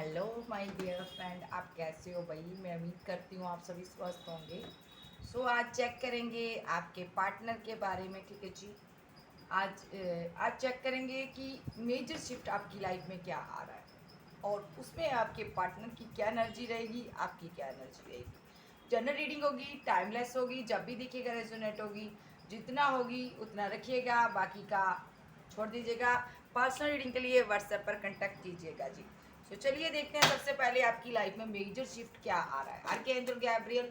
Hello my dear friend, आप कैसे हो भाई। मैं उम्मीद करती हूँ आप सभी स्वस्थ होंगे। आज चेक करेंगे आपके पार्टनर के बारे में, ठीक है जी। आज चेक करेंगे कि मेजर शिफ्ट आपकी लाइफ में क्या आ रहा है और उसमें आपके पार्टनर की क्या एनर्जी रहेगी, आपकी क्या एनर्जी रहेगी। जनरल रीडिंग होगी, टाइमलेस होगी, जब भी देखिएगा रेजोनेट होगी। जितना होगी उतना रखिएगा, बाकी का छोड़ दीजिएगा। पर्सनल रीडिंग के लिए व्हाट्सएप पर कांटेक्ट कीजिएगा जी। चलिए देखते हैं सबसे पहले आपकी लाइफ में मेजर शिफ्ट क्या आ रहा है। आर्कएंजल गैब्रियल,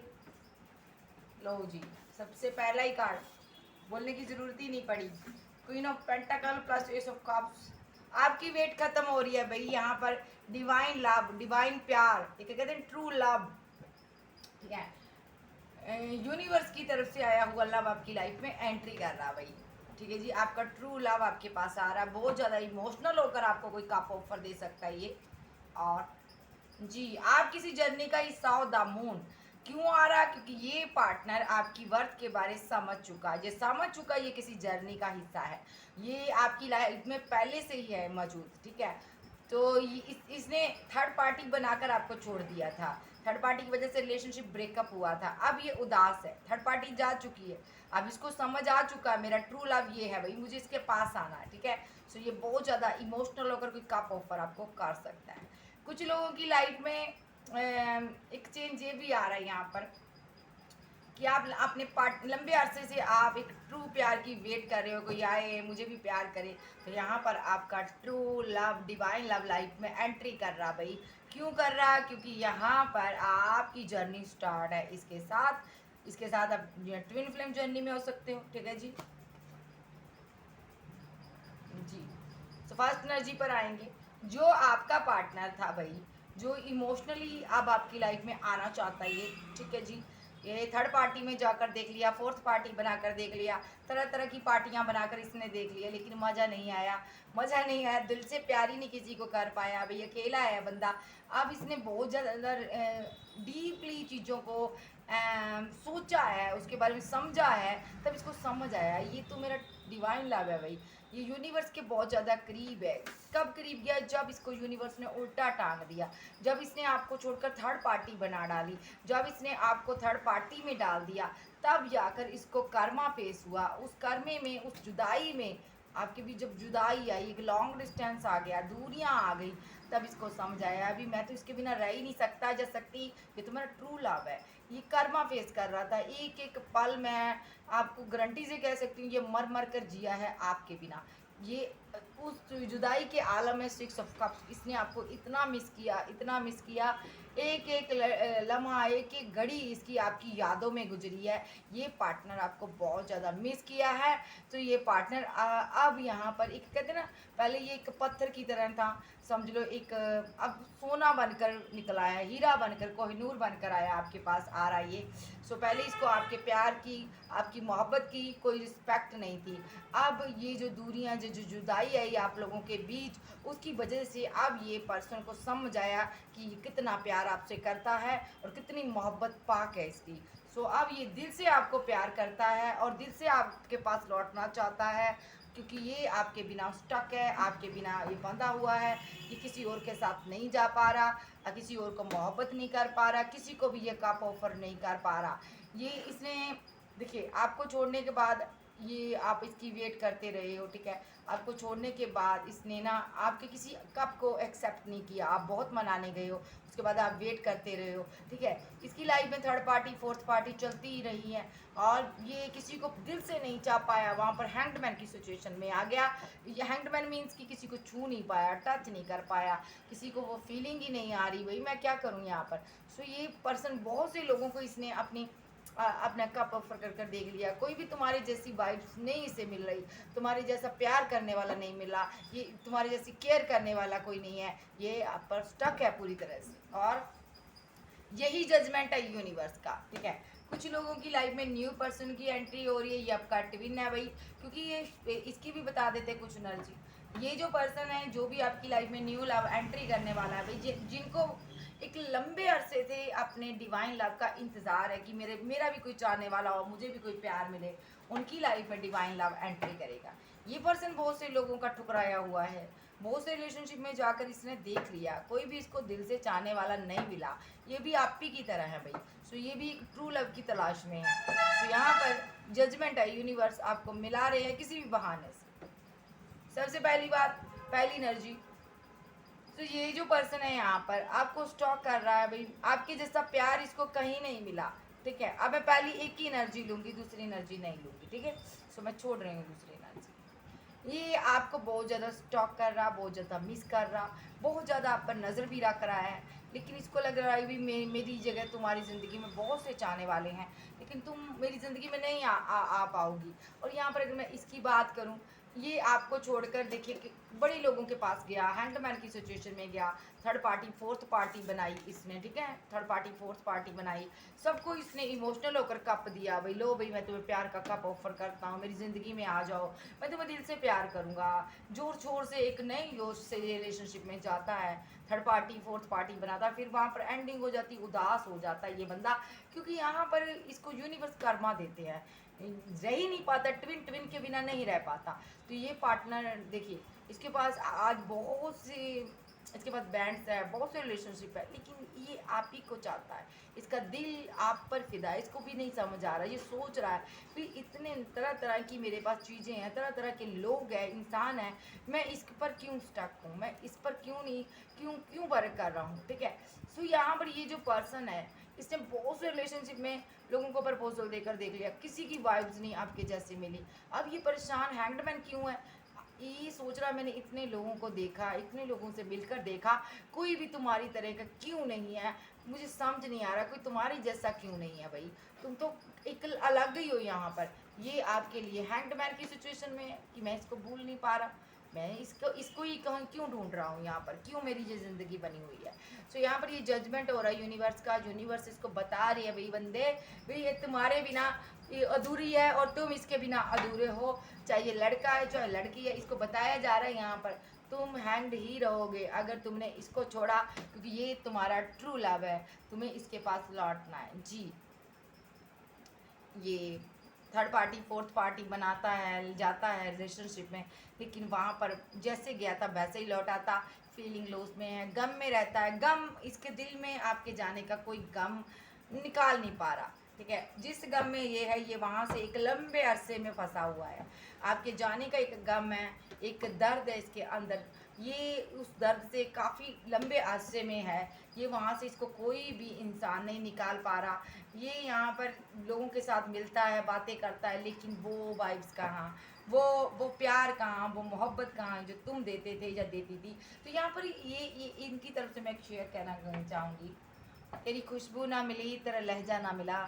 लो जी। सबसे पहला ही कार्ड, बोलने की जरूरत ही नहीं पड़ी। Queen of pentacle plus ace of cups. आपकी वेट खत्म हो रही है भाई यहाँ पर। डिवाइन लव, डिवाइन प्यार, ये क्या कहते हैं, ट्रू लव, ठीक है। यूनिवर्स की तरफ से आया हुआ लव आपकी लाइफ में एंट्री कर रहा भाई, ठीक है जी। आपका ट्रू लव आपके पास आ रहा है, बहुत ज़्यादा इमोशनल होकर आपको कोई कप ऑफर दे सकता है ये। और जी, आप किसी जर्नी का हिस्सा हो, द मून। क्यों आ रहा है? क्योंकि ये पार्टनर आपकी वर्थ के बारे समझ चुका है, ये समझ चुका है, ये किसी जर्नी का हिस्सा है, ये आपकी लाइफ में पहले से ही है मौजूद, ठीक है। तो इसने थर्ड पार्टी बनाकर आपको छोड़ दिया था। थर्ड पार्टी की वजह से रिलेशनशिप ब्रेकअप हुआ था। अब ये उदास है, थर्ड पार्टी जा चुकी है। अब इसको समझ आ चुका है मेरा ट्रू लव ये है भाई, मुझे इसके पास आना है, ठीक है। सो ये बहुत ज़्यादा इमोशनल होकर कोई कप ऑफर आपको कर सकता है। कुछ लोगों की लाइफ में एक चेंज ये भी आ रहा है यहाँ पर कि आप अपने पार्ट लंबे अरसे से आप एक ट्रू प्यार की वेट कर रहे हो, कोई आए मुझे भी प्यार करे। तो यहाँ पर आपका true love, divine love life में एंट्री कर रहा भाई। क्यों कर रहा? क्योंकि यहाँ पर आपकी जर्नी स्टार्ट है इसके साथ आप ट्विन फ्लेम जर्नी में हो सकते हो, ठीक है जी। जी, तो फर्स्ट एनर्जी पर आएंगे। जो आपका पार्टनर था भाई, जो इमोशनली अब आपकी लाइफ में आना चाहता है ये, ठीक है जी। ये थर्ड पार्टी में जाकर देख लिया, फोर्थ पार्टी बनाकर देख लिया, तरह तरह की पार्टियां बनाकर इसने देख लिया, लेकिन मज़ा नहीं आया। मज़ा नहीं आया, दिल से प्यार ही नहीं किसी को कर पाया भाई, अकेला है बंदा। अब इसने बहुत ज़्यादा डीपली चीज़ों को सोचा है, उसके बारे में समझा है, तब इसको समझ आया ये तो मेरा डिवाइन लव है भाई। ये यूनिवर्स के बहुत ज़्यादा करीब है। कब करीब गया? जब इसको यूनिवर्स ने उल्टा टांग दिया, जब इसने आपको छोड़कर थर्ड पार्टी बना डाली, जब इसने आपको थर्ड पार्टी में डाल दिया, तब जाकर इसको कर्मा फेस हुआ। उस कर्मे में, उस जुदाई में, आपके भी जब जुदाई आई, एक लॉन्ग डिस्टेंस आ गया, दूरियां आ गई, तब इसको समझ आया अभी मैं तो इसके बिना रह ही नहीं सकता, जा सकती। ये तो मेरा ट्रू लव है। ये कर्मा फेस कर रहा था, एक एक पल मैं आपको गारंटी से कह सकती हूँ ये मर मर कर जिया है आपके बिना। ये उस जुदाई के आलम में सिक्स ऑफ कप्स, इसने आपको इतना मिस किया, इतना मिस किया। एक एक लम्हा, एक एक घड़ी इसकी आपकी यादों में गुजरी है। ये पार्टनर आपको बहुत ज़्यादा मिस किया है। तो ये पार्टनर अब यहाँ पर एक कहते हैं ना, पहले ये एक पत्थर की तरह था, समझ लो एक अब सोना बनकर निकला है, हीरा बनकर, कोहिनूर बनकर आया आपके पास आ रहा है ये। पहले इसको आपके प्यार की, आपकी मोहब्बत की कोई रिस्पेक्ट नहीं थी। अब ये जो दूरियां, जो जुदाई आई आप लोगों के बीच, उसकी वजह से अब ये पर्सन को समझ आया कि ये कितना प्यार आपसे करता है और कितनी मोहब्बत पाक है इसकी। अब ये दिल से आपको प्यार करता है और दिल से आपके पास लौटना चाहता है, क्योंकि ये आपके बिना स्टक है, आपके बिना ये बंधा हुआ है। ये किसी और के साथ नहीं जा पा रहा, किसी और को मोहब्बत नहीं कर पा रहा, किसी को भी ये कप ऑफर नहीं कर पा रहा। ये इसने, देखिए, आपको छोड़ने के बाद ये आप इसकी वेट करते रहे हो, ठीक है। आपको छोड़ने के बाद इसने ना आपके किसी कप को एक्सेप्ट नहीं किया, आप बहुत मनाने गए हो, उसके बाद आप वेट करते रहे हो, ठीक है। इसकी लाइफ में थर्ड पार्टी, फोर्थ पार्टी चलती ही रही है और ये किसी को दिल से नहीं चाह पाया, वहाँ पर हैंगमैन की सिचुएशन में आ गया। ये हैंगमैन मीन्स कि किसी को छू नहीं पाया, टच नहीं कर पाया, किसी को वो फीलिंग ही नहीं आ रही, भाई मैं क्या करूँ यहाँ पर। ये पर्सन, बहुत से लोगों को इसने अपना कप ऑफर कर कर देख लिया। कोई भी तुम्हारी जैसी वाइब्स नहीं इसे मिल रही, तुम्हारे जैसा प्यार करने वाला नहीं मिला, ये तुम्हारी जैसी केयर करने वाला कोई नहीं है, ये आप पर स्टक है पूरी तरह से। और यही जजमेंट है यूनिवर्स का, ठीक है। कुछ लोगों की लाइफ में न्यू पर्सन की एंट्री हो रही है, ये आपका ट्विन है भाई, क्योंकि ये इसकी भी बता देते हैं कुछ एनर्जी। ये जो पर्सन है, जो भी आपकी लाइफ में न्यू लव एंट्री करने वाला है भाई, जिनको एक लंबे अरसे से अपने डिवाइन लव का इंतज़ार है कि मेरा भी कोई चाहने वाला हो, मुझे भी कोई प्यार मिले, उनकी लाइफ में डिवाइन लव एंट्री करेगा। ये पर्सन बहुत से लोगों का ठुकराया हुआ है, बहुत से रिलेशनशिप में जाकर इसने देख लिया, कोई भी इसको दिल से चाहने वाला नहीं मिला, ये भी आप ही की तरह है भाई। सो ये भी एक ट्रू लव की तलाश में है। सो यहाँ पर जजमेंट है, यूनिवर्स आपको मिला रहे हैं किसी भी बहाने से। सबसे पहली बात, पहली एनर्जी, तो ये जो पर्सन है यहाँ पर आपको स्टॉक कर रहा है भाई, आपके जैसा प्यार इसको कहीं नहीं मिला, ठीक है। अब मैं पहली एक ही एनर्जी लूंगी, दूसरी एनर्जी नहीं लूंगी, ठीक है। सो मैं छोड़ रही हूँ दूसरी एनर्जी। ये आपको बहुत ज़्यादा स्टॉक कर रहा, बहुत ज़्यादा मिस कर रहा, बहुत ज़्यादा आप पर नज़र भी रख रहा है, लेकिन इसको लग रहा है भी मेरी जगह तुम्हारी ज़िंदगी में बहुत से चाहने वाले हैं, लेकिन तुम मेरी ज़िंदगी में नहीं आ पाओगी। और यहाँ पर अगर मैं इसकी बात करूँ, ये आपको छोड़कर देखिए कि बड़े लोगों के पास गया, हैंडमैन की सिचुएशन में गया, थर्ड पार्टी फोर्थ पार्टी बनाई इसने, ठीक है, थर्ड पार्टी फोर्थ पार्टी बनाई, सबको इसने इमोशनल होकर कप दिया, भाई लो भाई मैं तुम्हें प्यार का कप ऑफर करता हूँ, मेरी ज़िंदगी में आ जाओ, मैं तुम्हें दिल से प्यार करूँगा। जोर शोर से एक नई योश से रिलेशनशिप में जाता है, थर्ड पार्टी फोर्थ पार्टी बनाता है, फिर वहाँ पर एंडिंग हो जाती, उदास हो जाता है ये बंदा, क्योंकि यहाँ पर इसको यूनिवर्स कर्मा देते हैं, रह ही नहीं पाता, ट्विन ट्विन के बिना नहीं रह पाता। तो ये पार्टनर देखिए, इसके पास आज बहुत से, इसके पास बैंड्स है, बहुत से रिलेशनशिप है, लेकिन ये आप ही को चाहता है, इसका दिल आप पर फिदा है, इसको भी नहीं समझ आ रहा, ये सोच रहा है भी इतने तरह तरह की मेरे पास चीज़ें हैं, तरह तरह के लोग हैं, इंसान हैं, मैं इस पर क्यों स्टक हूँ, मैं इस पर क्यों नहीं, क्यों क्यों वर्क कर रहा हूँ, ठीक है। सो यहाँ पर ये जो पर्सन है, इसने बहुत से रिलेशनशिप में लोगों को प्रपोजल देकर देख लिया, किसी की वाइब्स नहीं आपके जैसे मिली, अब ये परेशान हैंडमैन क्यों है, ये सोच रहा मैंने इतने लोगों को देखा, इतने लोगों से मिलकर देखा, कोई भी तुम्हारी तरह का क्यों नहीं है, मुझे समझ नहीं आ रहा कोई तुम्हारी जैसा क्यों नहीं है भाई, तुम तो एक अलग ही हो यहाँ पर। ये आपके लिए हैंडमैन की सिचुएशन में है कि मैं इसको भूल नहीं पा रहा, मैं इसको ही कहूँ क्यों ढूंढ रहा हूँ यहाँ पर, क्यों मेरी ये ज़िंदगी बनी हुई है। सो यहाँ पर ये जजमेंट हो रहा है यूनिवर्स का, यूनिवर्स इसको बता रही है भाई बंदे, भाई ये तुम्हारे बिना ये अधूरी है और तुम इसके बिना अधूरे हो, चाहे ये लड़का है चाहे लड़की है, इसको बताया जा रहा है यहाँ पर तुम हैंड ही रहोगे अगर तुमने इसको छोड़ा, क्योंकि ये तुम्हारा ट्रू लव है, तुम्हें इसके पास लौटना है जी। ये थर्ड पार्टी फोर्थ पार्टी बनाता है, जाता है रिलेशनशिप में, लेकिन वहाँ पर जैसे गया था वैसे ही लौटा था, फीलिंग लॉस में है, गम में रहता है, गम इसके दिल में आपके जाने का कोई गम निकाल नहीं पा रहा, ठीक है। जिस गम में ये है, ये वहाँ से एक लंबे अरसे में फंसा हुआ है, आपके जाने का एक गम है, एक दर्द है इसके अंदर, ये उस दर्द से काफ़ी लंबे अरसे में है, ये वहाँ से इसको कोई भी इंसान नहीं निकाल पा रहा, ये यहाँ पर लोगों के साथ मिलता है, बातें करता है, लेकिन वो वाइब्स कहाँ, वो प्यार कहाँ, वो मोहब्बत कहाँ जो तुम देते थे या देती थी। तो यहाँ पर ये इनकी तरफ से मैं एक शेयर कहना चाहूँगी, तेरी खुशबू ना मिली तेरा लहजा ना मिला,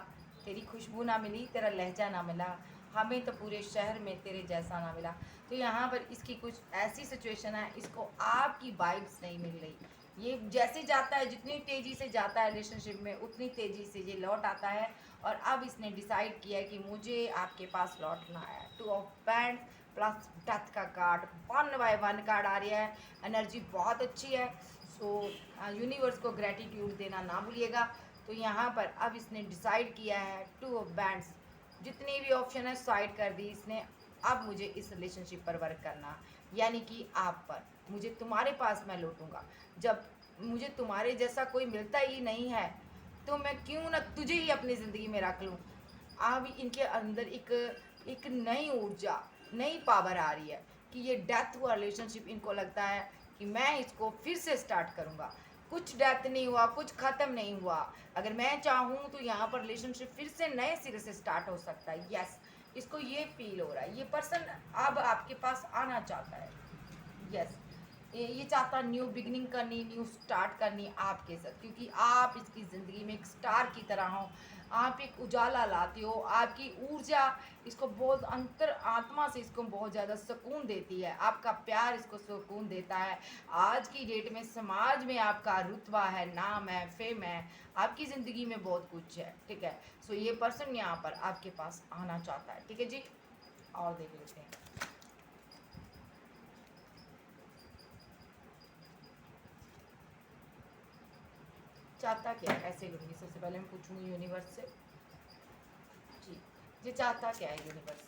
तेरी खुशबू ना मिली तेरा लहजा ना मिला, हमें तो पूरे शहर में तेरे जैसा ना मिला। तो यहाँ पर इसकी कुछ ऐसी सिचुएशन है, इसको आपकी वाइब्स नहीं मिल रही, ये जैसे जाता है, जितनी तेज़ी से जाता है रिलेशनशिप में, उतनी तेज़ी से ये लौट आता है, और अब इसने डिसाइड किया है कि मुझे आपके पास लौटना है। Two of pant plus death का कार्ड, 1 बाय 1 कार्ड आ रहा है, एनर्जी बहुत अच्छी है। सो यूनिवर्स को ग्रेटिट्यूड देना ना भूलिएगा। तो यहाँ पर अब इसने डिसाइड किया है, 2 ऑफ बैंड्स, जितने भी ऑप्शन है साइड कर दी इसने, अब मुझे इस रिलेशनशिप पर वर्क करना, यानी कि आप पर, मुझे तुम्हारे पास मैं लौटूंगा, जब मुझे तुम्हारे जैसा कोई मिलता ही नहीं है तो मैं क्यों ना तुझे ही अपनी ज़िंदगी में रख लूँ। अब इनके अंदर एक नई ऊर्जा, नई पावर आ रही है कि ये डेथ हुआ रिलेशनशिप, इनको लगता है कि मैं इसको फिर से स्टार्ट करूँगा, कुछ डेथ नहीं हुआ, कुछ ख़त्म नहीं हुआ, अगर मैं चाहूँ तो यहाँ पर रिलेशनशिप फिर से नए सिरे से स्टार्ट हो सकता है। यस, इसको ये फील हो रहा है, ये पर्सन अब आपके पास आना चाहता है। यस, ये चाहता न्यू बिगनिंग करनी, न्यू स्टार्ट करनी आपके साथ, क्योंकि आप इसकी ज़िंदगी में एक स्टार की तरह हो, आप एक उजाला लाते हो, आपकी ऊर्जा इसको बहुत अंतर आत्मा से इसको बहुत ज़्यादा सुकून देती है, आपका प्यार इसको सुकून देता है। आज की डेट में समाज में आपका रुतबा है, नाम है, फेम है, आपकी ज़िंदगी में बहुत कुछ है, ठीक है। सो ये पर्सन यहाँ पर आपके पास आना चाहता है, ठीक है जी। और देख लेते हैं चाहता क्या है, ऐसे लूँगी, सबसे पहले मैं पूछूंगी यूनिवर्स से जी, ये चाहता क्या है यूनिवर्स,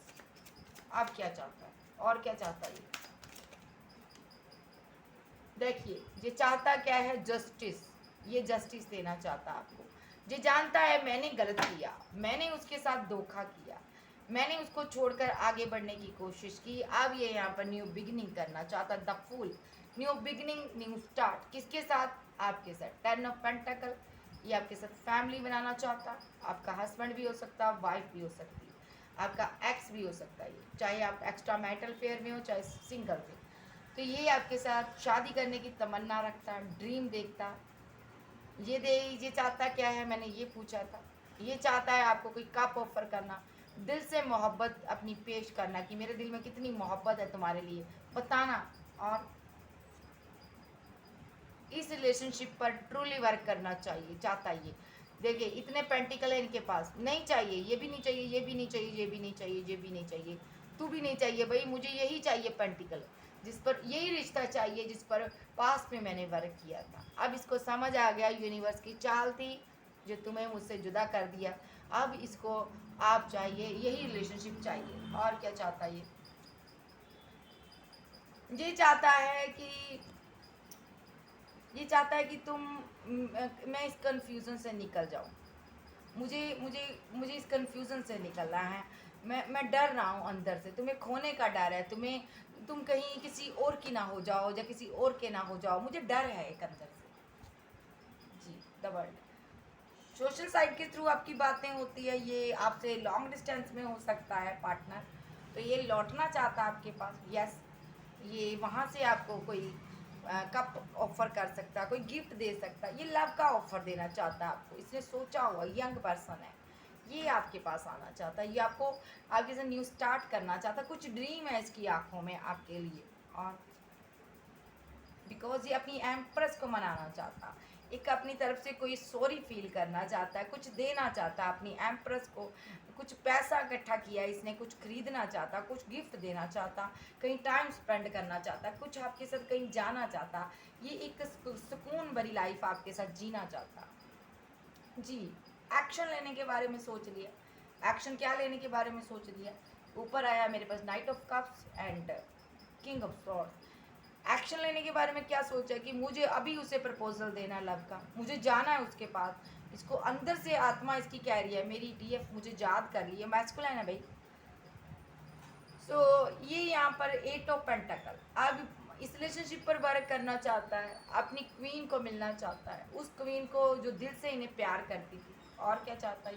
आप क्या चाहता है और क्या चाहता है ये। देखिए ये चाहता क्या है, जस्टिस। ये जस्टिस देना चाहता आपको। ये जानता है मैंने गलत किया, मैंने उसके साथ धोखा किया, मैंने उसको छोड़कर आगे बढ़ने की कोशिश की। अब ये यहाँ पर न्यू बिगिनिंग करना चाहता, the fool. New beginning, new start, किसके साथ? आपके साथ। टेन ऑफ पेंटाकल, ये आपके साथ फैमिली बनाना चाहता। आपका हस्बैंड भी हो सकता है, वाइफ भी हो सकती है, आपका एक्स भी हो सकता है, चाहे आप एक्स्ट्रा मैरिटल फेयर में हो चाहे सिंगल थे। तो ये आपके साथ शादी करने की तमन्ना रखता, ड्रीम देखता। ये चाहता क्या है, मैंने ये पूछा था। ये चाहता है आपको कोई कप ऑफर करना, दिल से मोहब्बत अपनी पेश करना कि मेरे दिल में कितनी मोहब्बत है तुम्हारे लिए, बताना। और इस रिलेशनशिप पर ट्रूली वर्क करना चाहिए, चाहता है ये। देखिए इतने पेंटिकल है इनके पास, नहीं चाहिए, ये भी नहीं चाहिए, ये भी नहीं चाहिए, ये भी नहीं चाहिए, ये भी नहीं चाहिए, तू भी नहीं चाहिए भाई, मुझे यही चाहिए पेंटिकल, जिस पर यही रिश्ता चाहिए जिस पर पास्ट में मैंने वर्क किया था। अब इसको समझ आ गया यूनिवर्स की चाल थी जो तुम्हें मुझसे जुदा कर दिया। अब इसको आप चाहिए, यही रिलेशनशिप चाहिए। और क्या चाहता है ये चाहता है कि ये चाहता है कि मैं इस कन्फ्यूज़न से निकल जाऊं। मुझे मुझे मुझे इस कन्फ्यूज़न से निकलना है। मैं डर रहा हूँ अंदर से, तुम्हें खोने का डर है, तुम कहीं किसी और की ना हो जाओ या किसी और के ना हो जाओ, मुझे डर है एक अंदर से। जी, द वर्ल्ड। सोशल साइट के थ्रू आपकी बातें होती है, ये आपसे लॉन्ग डिस्टेंस में हो सकता है पार्टनर। तो ये लौटना चाहता है आपके पास, यस। ये वहाँ से आपको कोई कप ऑफर कर सकता है, कोई गिफ्ट दे सकता है, ये लव का ऑफर देना चाहता है आपको। इसने सोचा हुआ, यंग पर्सन है, ये आपके पास आना चाहता है, ये आपको आपके साथ न्यू स्टार्ट करना चाहता है। कुछ ड्रीम है इसकी आंखों में आपके लिए। और बिकॉज ये अपनी एम्प्रेस को मनाना चाहता, एक अपनी तरफ से कोई सॉरी फील करना चाहता है, कुछ देना चाहता है अपनी एम्प्रेस को। कुछ पैसा इकट्ठा किया इसने, कुछ खरीदना चाहता, कुछ गिफ्ट देना चाहता, कहीं टाइम स्पेंड करना चाहता, कुछ आपके साथ कहीं जाना चाहता। ये एक सुकून भरी लाइफ आपके साथ जीना चाहता। जी, एक्शन लेने के बारे में सोच लिया। एक्शन क्या लेने के बारे में सोच लिया? ऊपर आया मेरे पास knight of cups and king of swords. Action लेने के बारे में क्या सोचा कि मुझे अभी उसे प्रपोजल देना है लव का, मुझे जाना है उसके पास। इसको अंदर से आत्मा इसकी कह रही है मेरी डीएफ मुझे याद कर रही है, मैस्कुलाइन है भाई। सो ये यहाँ पर एट ऑफ पेंटाकल। अब इस रिलेशनशिप पर वर्क करना चाहता है, अपनी क्वीन को मिलना चाहता है, उस क्वीन को जो दिल से इन्हें प्यार करती थी। और क्या चाहता है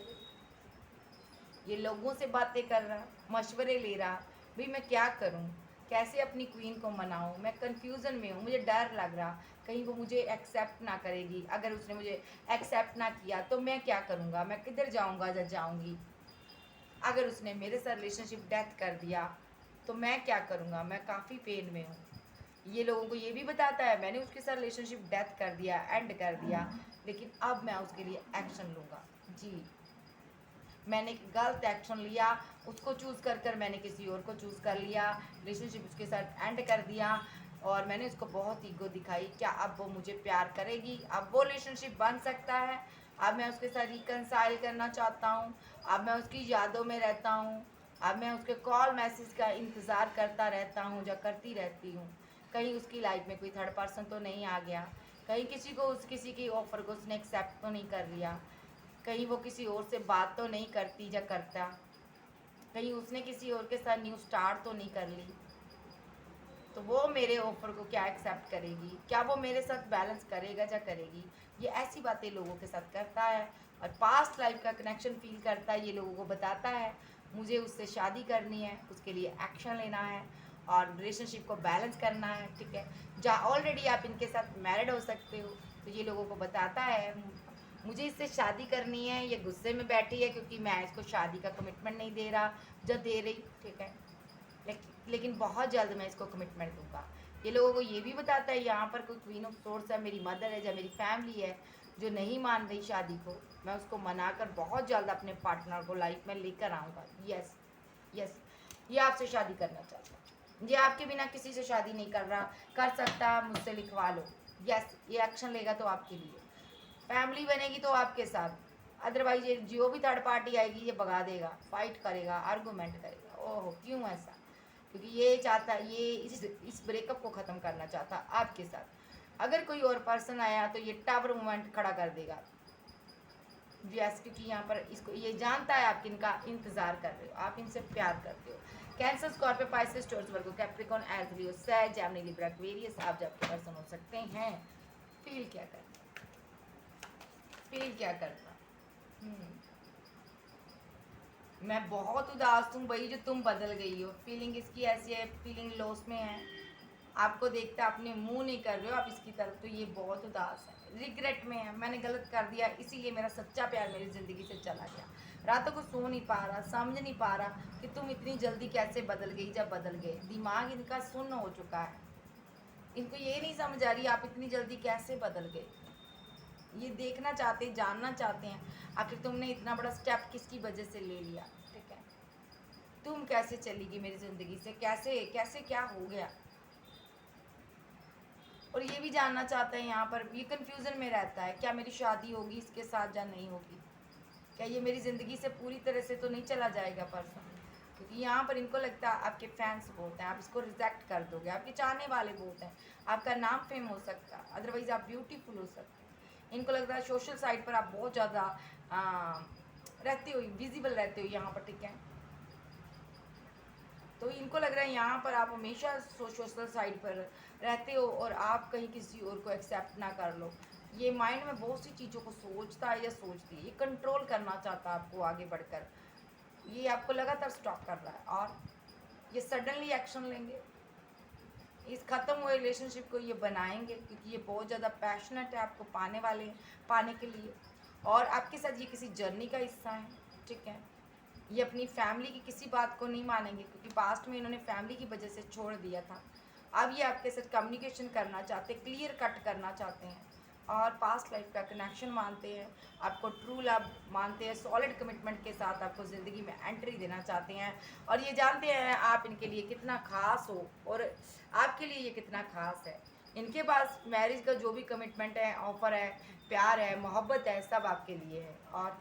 ये लोगों से बातें कर रहा, मशवरे ले रहा, भाई मैं क्या करूँ, कैसे अपनी क्वीन को मनाऊँ, मैं कन्फ्यूज़न में हूँ, मुझे डर लग रहा कहीं वो मुझे एक्सेप्ट ना करेगी, अगर उसने मुझे एक्सेप्ट ना किया तो मैं क्या करूँगा, मैं किधर जाऊँगा या जाऊँगी, अगर उसने मेरे साथ रिलेशनशिप डेथ कर दिया तो मैं क्या करूँगा, मैं काफ़ी पेन में हूँ। ये लोगों को ये भी बताता है मैंने उसके साथ रिलेशनशिप डेथ कर दिया, एंड कर दिया, लेकिन अब मैं उसके लिए एक्शन लूँगा। जी, मैंने गलत एक्शन लिया, उसको चूज़ कर मैंने किसी और को चूज़ कर लिया, रिलेशनशिप उसके साथ एंड कर दिया, और मैंने उसको बहुत ईगो दिखाई। क्या अब वो मुझे प्यार करेगी? अब वो रिलेशनशिप बन सकता है? अब मैं उसके साथ रिकनसाइल करना चाहता हूँ, अब मैं उसकी यादों में रहता हूँ, अब मैं उसके कॉल मैसेज का इंतज़ार करता रहता हूँ या करती रहती हूँ। कहीं उसकी लाइफ में कोई थर्ड पर्सन तो नहीं आ गया, कहीं किसी की ऑफ़र को उसने एक्सेप्ट तो नहीं कर लिया, कहीं वो किसी और से बात तो नहीं करती या करता, कहीं उसने किसी और के साथ न्यू स्टार्ट तो नहीं कर ली। तो वो मेरे ऑफर को क्या एक्सेप्ट करेगी, क्या वो मेरे साथ बैलेंस करेगा या करेगी? ये ऐसी बातें लोगों के साथ करता है और पास्ट लाइफ का कनेक्शन फील करता है, ये लोगों को बताता है मुझे उससे शादी करनी है, उसके लिए एक्शन लेना है और रिलेशनशिप को बैलेंस करना है। ठीक है, जहाँ ऑलरेडी आप इनके साथ मैरिड हो सकते हो, तो ये लोगों को बताता है मुझे इससे शादी करनी है, ये गुस्से में बैठी है क्योंकि मैं इसको शादी का कमिटमेंट नहीं दे रहा जो दे रही। ठीक है, लेकिन बहुत जल्द मैं इसको कमिटमेंट दूंगा। ये लोगों को ये भी बताता है यहाँ पर कोई क्वीन ऑफ सोर्स है, मेरी मदर है या मेरी फैमिली है जो नहीं मान रही शादी को, मैं उसको मनाकर बहुत जल्द अपने पार्टनर को लाइफ में लेकर आऊँगा। यस यस, ये आपसे शादी करना चाहता है, ये आपके बिना किसी से शादी नहीं कर रहा, कर सकता, मुझसे लिखवा लो। यस, ये एक्शन लेगा तो आपके लिए, फैमिली बनेगी तो आपके साथ, अदरवाइज ये जो भी थर्ड पार्टी आएगी ये भगा देगा, फाइट करेगा, आर्गूमेंट करेगा। ओहो, क्यों ऐसा? क्योंकि ये चाहता, ये इस ब्रेकअप को ख़त्म करना चाहता आपके साथ। अगर कोई और पर्सन आया तो ये टावर मूवमेंट खड़ा कर देगा। यस, क्योंकि यहाँ पर इसको ये जानता है आप इनका इंतजार कर रहे हो, आप इनसे प्यार करते हो। Cancer, Scorpio, Pisces, Taurus, Virgo, Capricorn, Aries, लियो, सैज, जेमिनी, लिब्रा, एक्वेरियस, आप जब के पर्सन हो सकते हैं। फील क्या करना, फील क्या करना। मैं बहुत उदास हूँ भाई जो तुम बदल गई हो। फीलिंग इसकी ऐसी है, फीलिंग लॉस में है, आपको देखता अपने मुंह नहीं कर रहे हो आप इसकी तरफ, तो ये बहुत उदास है, रिग्रेट में है, मैंने गलत कर दिया इसीलिए मेरा सच्चा प्यार मेरी ज़िंदगी से चला गया। रातों को सो नहीं पा रहा, समझ नहीं पा रहा कि तुम इतनी जल्दी कैसे बदल गई। जब बदल गए, दिमाग इनका सुन्न हो चुका है, इनको ये नहीं समझ आ रही आप इतनी जल्दी कैसे बदल गए। ये देखना चाहते, जानना चाहते हैं आखिर तुमने इतना बड़ा स्टेप किसकी वजह से ले लिया। ठीक है, तुम कैसे चली गई मेरी ज़िंदगी से, कैसे कैसे क्या हो गया। और ये भी जानना चाहते हैं यहाँ पर, ये कन्फ्यूज़न में रहता है, क्या मेरी शादी होगी इसके साथ या नहीं होगी, क्या ये मेरी ज़िंदगी से पूरी तरह से तो नहीं चला जाएगा पर्सन। क्योंकि यहाँ पर इनको लगता है आपके फैंस बहुत हैं, आप इसको रिजेक्ट कर दोगे, आपके चाहने वाले बहुत हैं, आपका नाम फेम हो सकता है, अदरवाइज़ आप ब्यूटीफुल हो सकते हैं। इनको लगता है सोशल साइट पर आप बहुत ज़्यादा रहते हो, विजिबल रहते हो यहाँ पर। ठीक है, तो इनको लग रहा है यहाँ पर आप हमेशा सोशल साइड पर रहते हो और आप कहीं किसी और को एक्सेप्ट ना कर लो। ये माइंड में बहुत सी चीज़ों को सोचता है या सोचती है, ये कंट्रोल करना चाहता है आपको आगे बढ़कर, ये आपको लगातार स्टॉप कर रहा है और ये सडनली एक्शन लेंगे, इस ख़त्म हुए रिलेशनशिप को ये बनाएंगे क्योंकि ये बहुत ज़्यादा पैशनेट है आपको पाने वाले हैं, पाने के लिए, और आपके साथ ये किसी जर्नी का हिस्सा है। ठीक है, ये अपनी फैमिली की किसी बात को नहीं मानेंगे क्योंकि पास्ट में इन्होंने फैमिली की वजह से छोड़ दिया था। अब ये आपके साथ कम्युनिकेशन करना चाहते हैं, क्लियर कट करना चाहते हैं और पास्ट लाइफ का कनेक्शन मानते हैं, आपको ट्रू लव मानते हैं, सॉलिड कमिटमेंट के साथ आपको ज़िंदगी में एंट्री देना चाहते हैं और ये जानते हैं आप इनके लिए कितना ख़ास हो और आपके लिए ये कितना ख़ास है। इनके पास मैरिज का जो भी कमिटमेंट है, ऑफ़र है, प्यार है, मोहब्बत है, सब आपके लिए है। और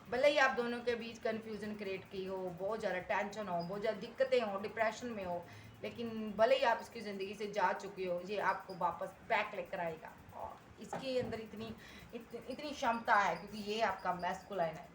भले ही आप दोनों के बीच कन्फ्यूज़न क्रिएट की हो, बहुत ज़्यादा टेंशन हो, बहुत ज़्यादा दिक्कतें हो, डिप्रेशन में हो, लेकिन भले ही आप इसकी ज़िंदगी से जा चुके हो, ये आपको वापस बैक लेकर आएगा और इसके अंदर इतनी क्षमता है क्योंकि ये आपका मैस्कुलाइन है।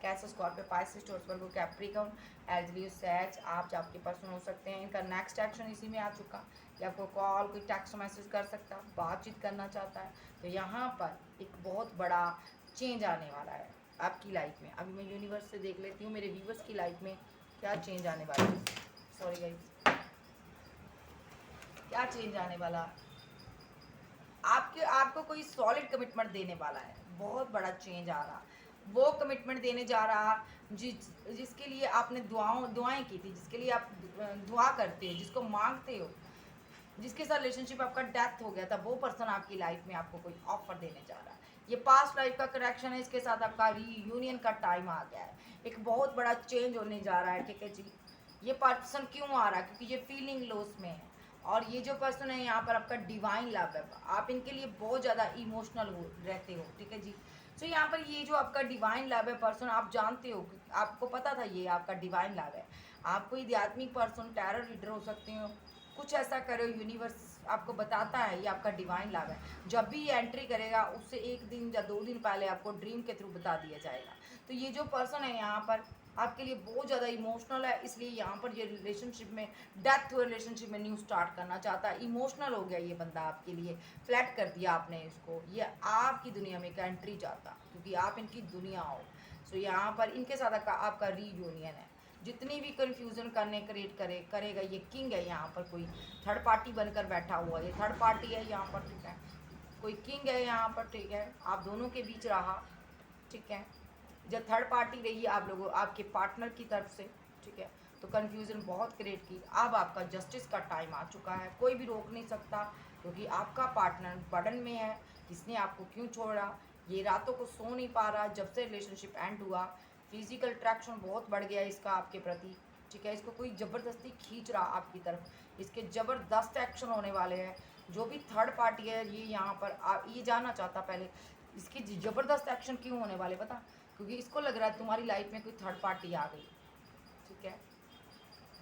Cancer, Scorpio, Pisces, Taurus, Virgo, Capricorn, Aries, लियो, सैज, आप आपके पर्सन हो सकते हैं। इनका नेक्स्ट एक्शन इसी में आ चुका, या आपको कॉल, कोई टेक्स्ट मैसेज कर सकता, बातचीत करना चाहता है। तो यहाँ पर एक बहुत बड़ा चेंज आने वाला है आपकी लाइफ में। अभी मैं यूनिवर्स से देख लेती हूँ मेरे व्यूवर्स की लाइफ में क्या चेंज आने वाला है। सॉरी गाइस, क्या चेंज आने वाला, आपको कोई सॉलिड कमिटमेंट देने वाला है, बहुत बड़ा चेंज आ रहा, वो कमिटमेंट देने जा रहा जिसके लिए आपने दुआएं की थी, जिसके लिए आप दुआ करते हो, जिसको मांगते हो, जिसके साथ रिलेशनशिप आपका डेथ हो गया था, वो पर्सन आपकी लाइफ में आपको कोई ऑफर देने जा रहा है। ये पास्ट लाइफ का कनेक्शन है, इसके साथ आपका रीयूनियन का टाइम आ गया है, एक बहुत बड़ा चेंज होने जा रहा है। ठीक है जी, ये पर्सन क्यों आ रहा है, क्योंकि ये फीलिंग लॉस में है और ये जो पर्सन है यहाँ पर आपका डिवाइन लव है, आप इनके लिए बहुत ज़्यादा इमोशनल हो रहते हो। ठीक है जी, तो यहाँ पर ये जो आपका डिवाइन लव है पर्सन, आप जानते हो, आपको पता था ये आपका डिवाइन लव है, आप कोई आध्यात्मिक पर्सन, टैरो रीडर हो सकते हो, कुछ ऐसा करो, यूनिवर्स आपको बताता है ये आपका डिवाइन लव है। जब भी ये एंट्री करेगा उससे एक दिन या 2 दिन पहले आपको ड्रीम के थ्रू बता दिया जाएगा। तो ये जो पर्सन है यहाँ पर आपके लिए बहुत ज़्यादा इमोशनल है, इसलिए यहाँ पर ये रिलेशनशिप में, डेथ हुए रिलेशनशिप में न्यू स्टार्ट करना चाहता है। इमोशनल हो गया ये बंदा आपके लिए, फ्लैट कर दिया आपने इसको, ये आपकी दुनिया में एक एंट्री चाहता क्योंकि आप इनकी दुनिया हो। सो यहाँ पर इनके साथ आपका रीयूनियन है। जितनी भी कन्फ्यूज़न करने क्रिएट करेगा ये किंग है, यहाँ पर कोई थर्ड पार्टी बनकर बैठा हुआ, ये थर्ड पार्टी है यहाँ पर। ठीक है, कोई किंग है यहाँ पर। ठीक है, आप दोनों के बीच रहा। ठीक है, जब थर्ड पार्टी रही आप लोगों, आपके पार्टनर की तरफ से। ठीक है, तो कन्फ्यूज़न बहुत क्रिएट की, अब आपका जस्टिस का टाइम आ चुका है, कोई भी रोक नहीं सकता क्योंकि आपका पार्टनर बर्डन में है। इसने आपको क्यों छोड़ा, ये रातों को सो नहीं पा रहा, जब से रिलेशनशिप एंड हुआ फिजिकल अट्रैक्शन बहुत बढ़ गया इसका आपके प्रति। ठीक है, इसको कोई ज़बरदस्ती खींच रहा आपकी तरफ, इसके ज़बरदस्त एक्शन होने वाले हैं। जो भी थर्ड पार्टी है ये यहाँ पर ये जानना चाहता पहले इसके ज़बरदस्त एक्शन क्यों होने वाले, पता, क्योंकि इसको लग रहा है तुम्हारी लाइफ में कोई थर्ड पार्टी आ गई। ठीक है,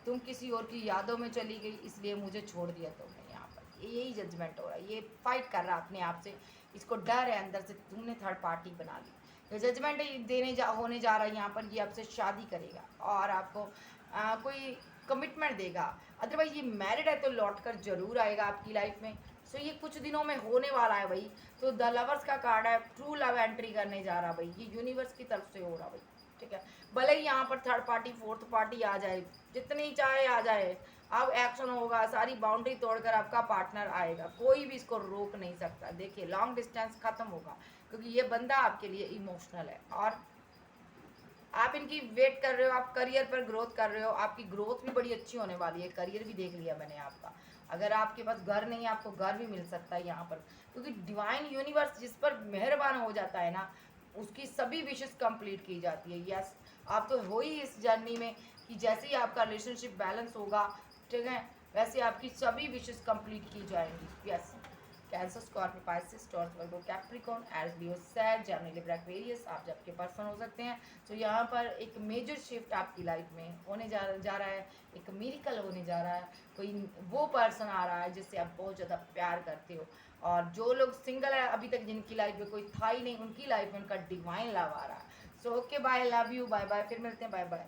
तुम किसी और की यादों में चली गई इसलिए मुझे छोड़ दिया तुमने, यहाँ पर यही जजमेंट हो रहा है, ये फाइट कर रहा है अपने आप से, इसको डर है अंदर से, तुमने थर्ड पार्टी बना ली। ये जजमेंट होने जा रहा है यहाँ पर, ये आपसे शादी करेगा और आपको कोई कमिटमेंट देगा। अदरवाइज ये मैरिड है तो लौट कर जरूर आएगा आपकी लाइफ में। सो ये कुछ दिनों में होने वाला है भाई। तो द लवर्स का कार्ड है, ट्रू लव एंट्री करने जा रहा भाई, ये यूनिवर्स की तरफ से हो रहा भाई, ठीक है। भले ही यहाँ पर थर्ड पार्टी फोर्थ पार्टी आ जाए, जितनी चाहे आ जाए, अब एक्शन होगा, सारी बाउंड्री तोड़कर आपका पार्टनर आएगा, कोई भी इसको रोक नहीं सकता। देखिए लॉन्ग डिस्टेंस खत्म होगा, क्योंकि ये बंदा आपके लिए इमोशनल है और आप इनकी वेट कर रहे हो, आप करियर पर ग्रोथ कर रहे हो, आपकी ग्रोथ भी बड़ी अच्छी होने वाली है, करियर भी देख लिया मैंने आपका। अगर आपके पास घर नहीं है, आपको घर भी मिल सकता है यहाँ पर, क्योंकि डिवाइन यूनिवर्स जिस पर मेहरबान हो जाता है ना, उसकी सभी विशेष कंप्लीट की जाती है। यस, आप तो हो ही इस जर्नी में कि जैसे ही आपका रिलेशनशिप बैलेंस होगा, ठीक है, वैसे आपकी सभी विशेष कंप्लीट की जाएंगी। Yes, Cancer, Scorpio, Pisces, Taurus, Virgo, Capricorn, Aries, Leo, Sag, Gemini, Libra, Aquarius आप जब के पर्सन हो सकते हैं। तो यहाँ पर एक मेजर शिफ्ट आपकी लाइफ में होने जा रहा है, एक मिरेकल होने जा रहा है। कोई वो पर्सन आ रहा है जिससे आप बहुत ज़्यादा प्यार करते हो, और जो लोग सिंगल है अभी तक, जिनकी लाइफ में कोई था ही नहीं, उनकी लाइफ में उनका डिवाइन लव आ रहा है। So okay, bye, love you, bye bye, फिर मिलते हैं, बाय बाय।